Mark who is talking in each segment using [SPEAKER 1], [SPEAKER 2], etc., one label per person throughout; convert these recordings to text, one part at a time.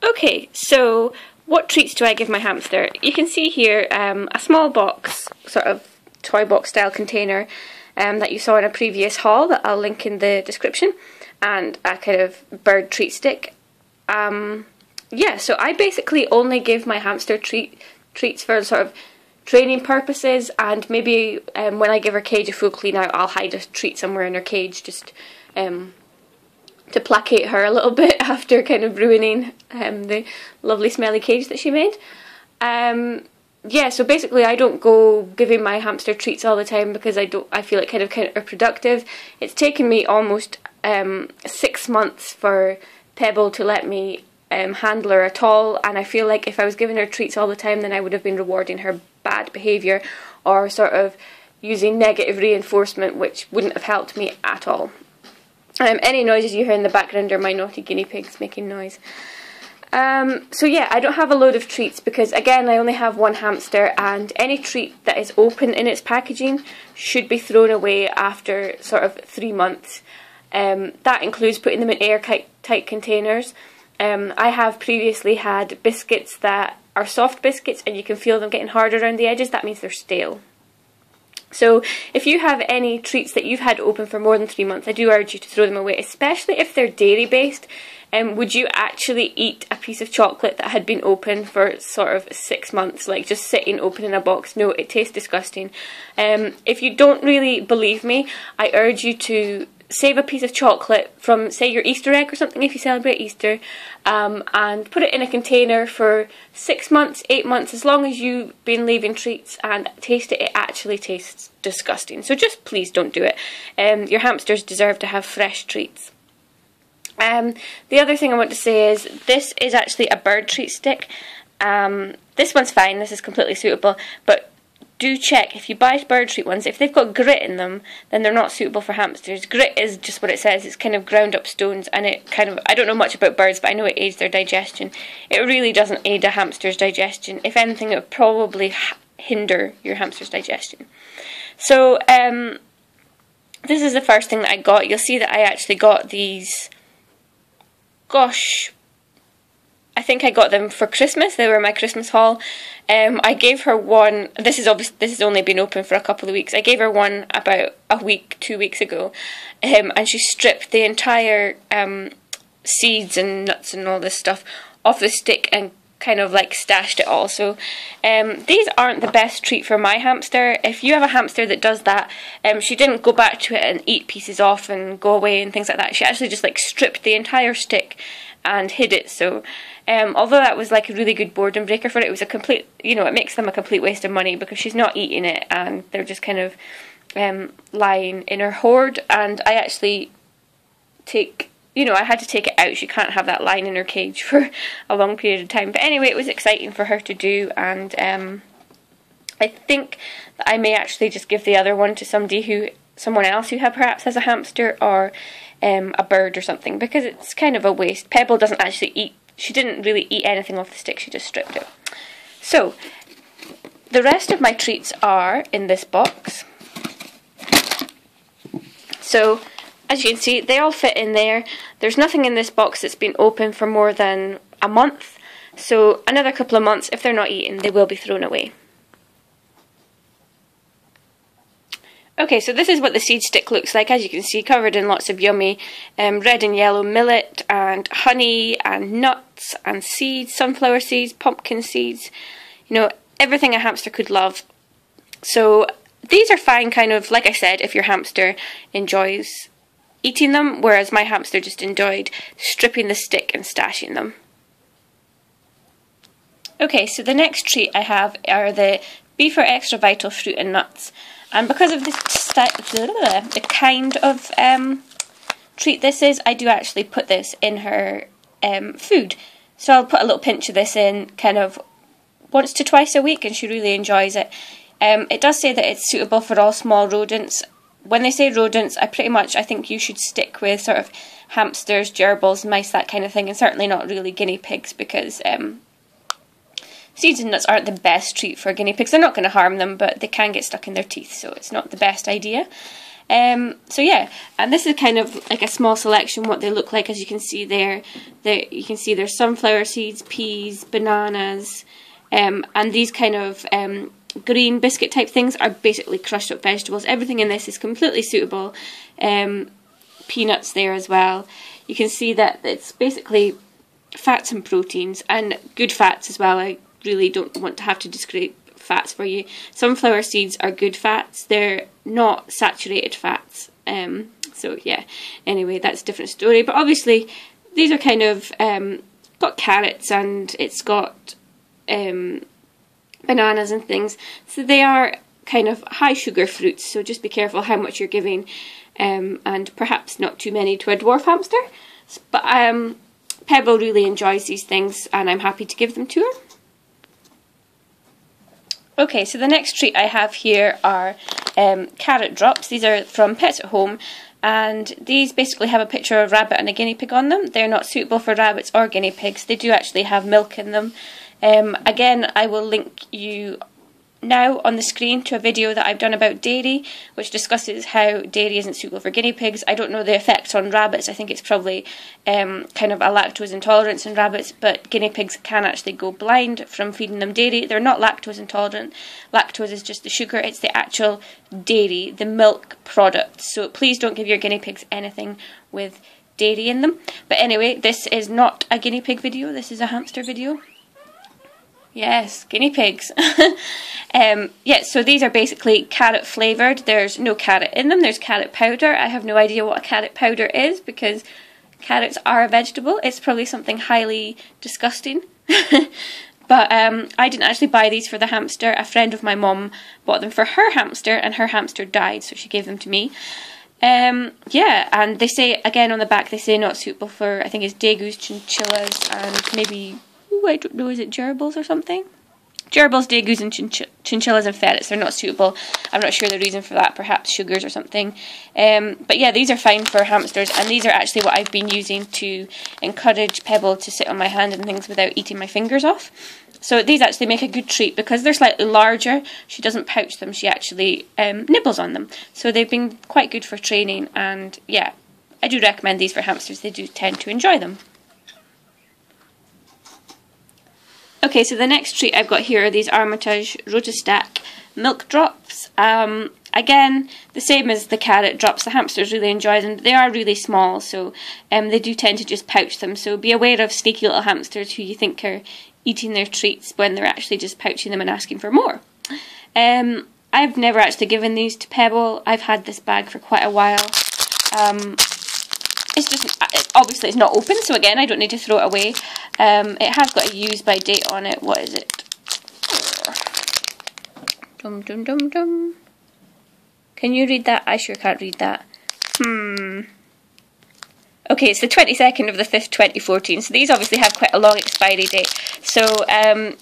[SPEAKER 1] Okay, so what treats do I give my hamster? You can see here a small box, sort of toy box style container that you saw in a previous haul that I'll link in the description, and a kind of bird treat stick. Yeah, so I basically only give my hamster treats for sort of training purposes, and maybe when I give her cage a full clean out, I'll hide a treat somewhere in her cage just to placate her a little bit after kind of ruining the lovely smelly cage that she made. Yeah, so basically I don't go giving my hamster treats all the time because I feel it kind of counterproductive. It's taken me almost 6 months for Pebble to let me handle her at all, and I feel like if I was giving her treats all the time, then I would have been rewarding her bad behaviour or sort of using negative reinforcement, which wouldn't have helped me at all. Any noises you hear in the background are my naughty guinea pigs making noise. So yeah, I don't have a load of treats because, again, I only have one hamster, and any treat that is open in its packaging should be thrown away after sort of 3 months. That includes putting them in airtight containers. I have previously had biscuits that are soft biscuits and you can feel them getting harder around the edges. That means they're stale. So if you have any treats that you've had open for more than 3 months, I do urge you to throw them away, especially if they're dairy based. Would you actually eat a piece of chocolate that had been open for sort of 6 months, like just sitting open in a box? No, it tastes disgusting. If you don't really believe me, I urge you to save a piece of chocolate from, say, your Easter egg or something if you celebrate Easter, and put it in a container for 6 months, 8 months, as long as you've been leaving treats, and taste it. It actually tastes disgusting. So just please don't do it. Your hamsters deserve to have fresh treats. The other thing I want to say is this is actually a bird treat stick. This one's fine, this is completely suitable, but do check if you buy bird treat ones, if they've got grit in them, then they're not suitable for hamsters. Grit is just what it says, it's kind of ground up stones, and it kind of, I don't know much about birds, but I know it aids their digestion. It really doesn't aid a hamster's digestion. If anything, it would probably hinder your hamster's digestion. So, this is the first thing that I got. You'll see that I actually got these, gosh, I think I got them for Christmas. They were my Christmas haul. I gave her one, this has only been open for a couple of weeks. I gave her one about a week, 2 weeks ago, and she stripped the entire seeds and nuts and all this stuff off the stick and kind of like stashed it all. So these aren't the best treat for my hamster. If you have a hamster that does that, she didn't go back to it and eat pieces off and go away and things like that. She actually just like stripped the entire stick and hid it. So although that was like a really good boredom breaker for it, it was a complete, you know, it makes them a complete waste of money because she's not eating it and they're just kind of lying in her hoard. And I actually I had to take it out. She can't have that lying in her cage for a long period of time. But anyway, it was exciting for her to do, and I think that I may actually just give the other one to someone else who perhaps has a hamster or a bird or something, because it's kind of a waste. Pebble doesn't actually eat. She didn't really eat anything off the stick. She just stripped it. So the rest of my treats are in this box. So as you can see, they all fit in there. There's nothing in this box that's been open for more than a month. So another couple of months, if they're not eaten, they will be thrown away. Okay, so this is what the seed stick looks like. As you can see, covered in lots of yummy red and yellow millet and honey and nuts and seeds, sunflower seeds, pumpkin seeds, you know, everything a hamster could love. So these are fine, kind of, like I said, if your hamster enjoys eating them, whereas my hamster just enjoyed stripping the stick and stashing them. Okay, so the next treat I have are the Beef or Extra Vital fruit and nuts. And because of the kind of treat this is, I do actually put this in her food. So I'll put a little pinch of this in kind of once to twice a week, and she really enjoys it. It does say that it's suitable for all small rodents. When they say rodents, I think you should stick with sort of hamsters, gerbils, mice, that kind of thing, and certainly not really guinea pigs, because seeds and nuts aren't the best treat for guinea pigs. They're not going to harm them, but they can get stuck in their teeth, so it's not the best idea. So yeah, and this is kind of like a small selection what they look like. As you can see there, you can see there's sunflower seeds, peas, bananas, and these kind of green biscuit type things are basically crushed up vegetables. Everything in this is completely suitable. Peanuts there as well. You can see that it's basically fats and proteins, and good fats as well. I really don't want to have to describe fats for you. Sunflower seeds are good fats. They're not saturated fats. So yeah, anyway, that's a different story. But obviously these are kind of got carrots, and it's got bananas and things. So they are kind of high sugar fruits, so just be careful how much you're giving, and perhaps not too many to a dwarf hamster. But Pebble really enjoys these things, and I'm happy to give them to her. Okay, so the next treat I have here are carrot drops. These are from Pets at Home, and these basically have a picture of a rabbit and a guinea pig on them. They're not suitable for rabbits or guinea pigs. They do actually have milk in them. Again, I will link you now on the screen to a video that I've done about dairy, which discusses how dairy isn't suitable for guinea pigs. I don't know the effects on rabbits. I think it's probably kind of a lactose intolerance in rabbits, but guinea pigs can actually go blind from feeding them dairy. They're not lactose intolerant. Lactose is just the sugar. It's the actual dairy, the milk product. So please don't give your guinea pigs anything with dairy in them. But anyway, this is not a guinea pig video. This is a hamster video. Yes, guinea pigs. Yeah, so these are basically carrot flavoured. There's no carrot in them. There's carrot powder. I have no idea what a carrot powder is, because carrots are a vegetable. It's probably something highly disgusting. But I didn't actually buy these for the hamster. A friend of my mum bought them for her hamster, and her hamster died, so she gave them to me. Yeah, and they say, again on the back, they say not suitable for, I think it's degus, chinchillas, and maybe, I don't know, is it gerbils or something? Gerbils, degus, and chinchillas and ferrets. They're not suitable. I'm not sure the reason for that, perhaps sugars or something. But yeah, these are fine for hamsters, and these are actually what I've been using to encourage Pebble to sit on my hand and things without eating my fingers off. So these actually make a good treat because they're slightly larger. She doesn't pouch them, she actually nibbles on them. So they've been quite good for training, and yeah, I do recommend these for hamsters. They do tend to enjoy them. Okay, so the next treat I've got here are these Armitage Rotistack milk drops. Again, the same as the carrot drops, the hamsters really enjoy them. They are really small, so they do tend to just pouch them. So be aware of sneaky little hamsters who you think are eating their treats when they're actually just pouching them and asking for more. I've never actually given these to Pebble. I've had this bag for quite a while. It's just, obviously it's not open, so again, I don't need to throw it away. It has got a use by date on it. What is it? Dum dum dum dum. Can you read that? I sure can't read that. Okay, it's the 22nd of the 5th, 2014, so these obviously have quite a long expiry date. So,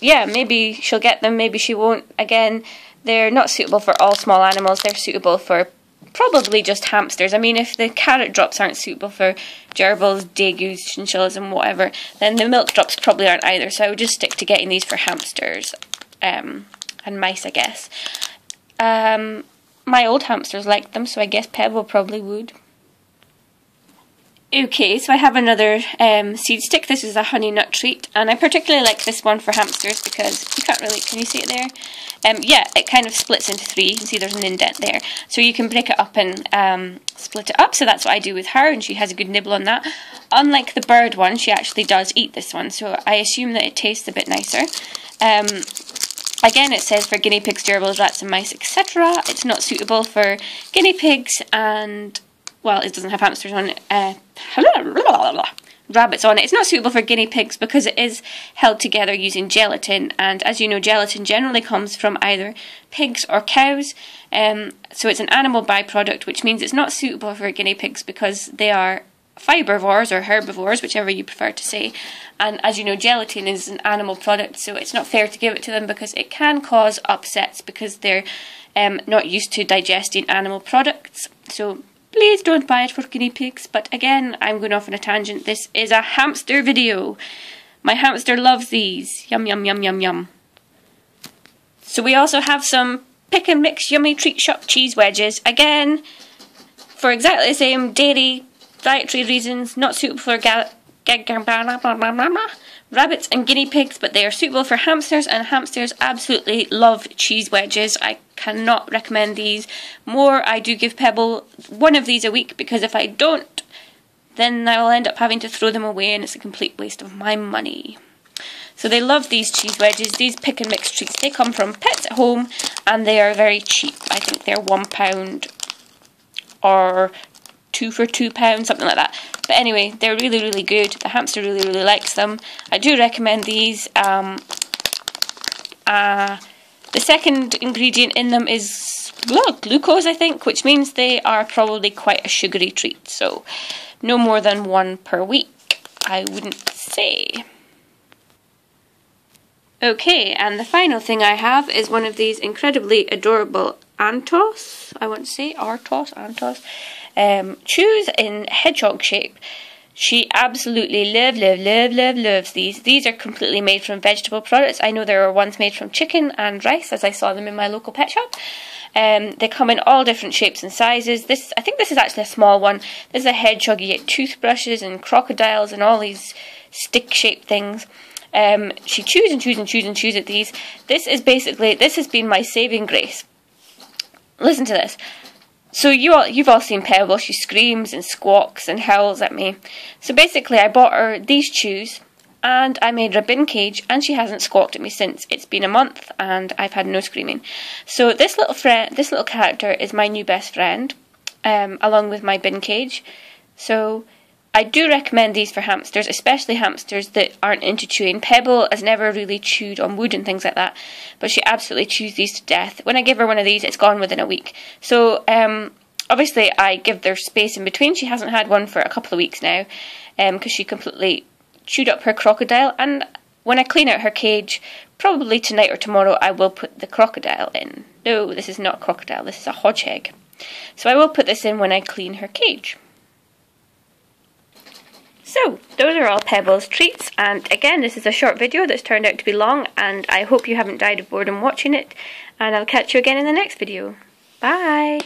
[SPEAKER 1] yeah, maybe she'll get them, maybe she won't. Again, they're not suitable for all small animals. They're suitable for probably just hamsters. I mean, if the carrot drops aren't suitable for gerbils, degus, chinchillas and whatever, then the milk drops probably aren't either. So I would just stick to getting these for hamsters and mice, I guess. My old hamsters liked them, so I guess Pebble probably would. Okay, so I have another seed stick. This is a honey nut treat, and I particularly like this one for hamsters because you can't really, can you see it there? Yeah, it kind of splits into three. You can see there's an indent there. So you can break it up and split it up, so that's what I do with her, and she has a good nibble on that. Unlike the bird one, she actually does eat this one, so I assume that it tastes a bit nicer. Again, it says for guinea pigs, gerbils, rats and mice, etc. It's not suitable for guinea pigs and, well, it doesn't have hamsters on it, rabbits on it. It's not suitable for guinea pigs because it is held together using gelatin, and as you know, gelatin generally comes from either pigs or cows, so it's an animal byproduct, which means it's not suitable for guinea pigs because they are fibrivores or herbivores, whichever you prefer to say, and as you know, gelatin is an animal product, so it's not fair to give it to them because it can cause upsets because they're not used to digesting animal products. So please don't buy it for guinea pigs. But again, I'm going off on a tangent. This is a hamster video. My hamster loves these. Yum, yum, yum, yum, yum. So we also have some pick and mix yummy treat shop cheese wedges. Again, for exactly the same dairy, dietary reasons, not suitable for rabbits and guinea pigs, but they are suitable for hamsters, and hamsters absolutely love cheese wedges. I cannot recommend these more. I do give Pebble one of these a week, because if I don't, then I will end up having to throw them away, and it's a complete waste of my money. So they love these cheese wedges, these pick and mix treats. They come from Pets at Home, and they are very cheap. I think they're £1 or 2 for £2, something like that. But anyway, they're really, really good. The hamster really, really likes them. I do recommend these. The second ingredient in them is glucose, I think, which means they are probably quite a sugary treat. So no more than 1 per week, I wouldn't say. Okay, and the final thing I have is one of these incredibly adorable Antos, I want to say, Antos, chews in hedgehog shape. She absolutely loves these. These are completely made from vegetable products. I know there are ones made from chicken and rice, as I saw them in my local pet shop. They come in all different shapes and sizes. I think this is actually a small one. This is a hedgehog. You get toothbrushes and crocodiles and all these stick-shaped things. She chews and chews and chews and chews at these. This has been my saving grace. Listen to this. So you've all seen Pebble. She screams and squawks and howls at me. So basically I bought her these chews, and I made her a bin cage, and she hasn't squawked at me since. It's been a month and I've had no screaming. So this little character is my new best friend, along with my bin cage. So I do recommend these for hamsters, especially hamsters that aren't into chewing. Pebble has never really chewed on wood and things like that, but she absolutely chews these to death. When I give her one of these, it's gone within a week. So obviously I give their space in between. She hasn't had one for a couple of weeks now, because she completely chewed up her crocodile. And when I clean out her cage, probably tonight or tomorrow, I will put the crocodile in. No, this is not a crocodile, this is a hodgehog. So I will put this in when I clean her cage. So, those are all Pebble's treats, and again, this is a short video that's turned out to be long, and I hope you haven't died of boredom watching it, and I'll catch you again in the next video. Bye!